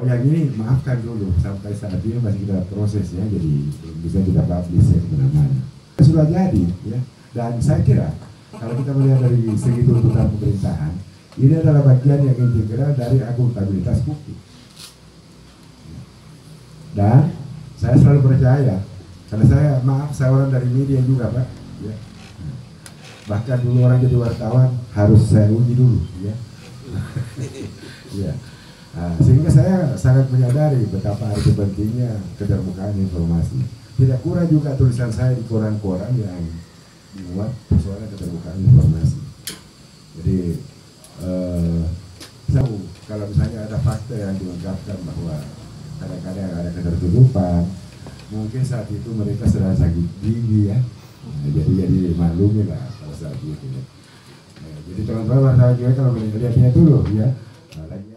Oh yang ini maafkan dulu, sampai saat ini masih kita proses ya, jadi belum bisa kita publish ya kemana-mana. Sudah jadi ya, dan saya kira kalau kita melihat dari segi tuntutan pemerintahan, ini adalah bagian yang integral dari akuntabilitas bukti. Dan saya selalu percaya, karena saya orang dari media juga Pak ya. Bahkan dulu orang jadi wartawan harus saya uji dulu ya. Ya. Nah, sehingga saya sangat menyadari betapa arti pentingnya keterbukaan informasi. Tidak kurang juga tulisan saya di koran-koran yang dimuat persoalan keterbukaan informasi. Jadi kalau misalnya ada fakta yang diungkapkan bahwa kadang-kadang ada ketertutupan, mungkin saat itu mereka sedang sakit gigi ya. Nah, jadi maklumi lah pada saat itu ya. Nah, jadi teman-teman wartawan juga kalau melihatnya dulu ya. Nah, lagi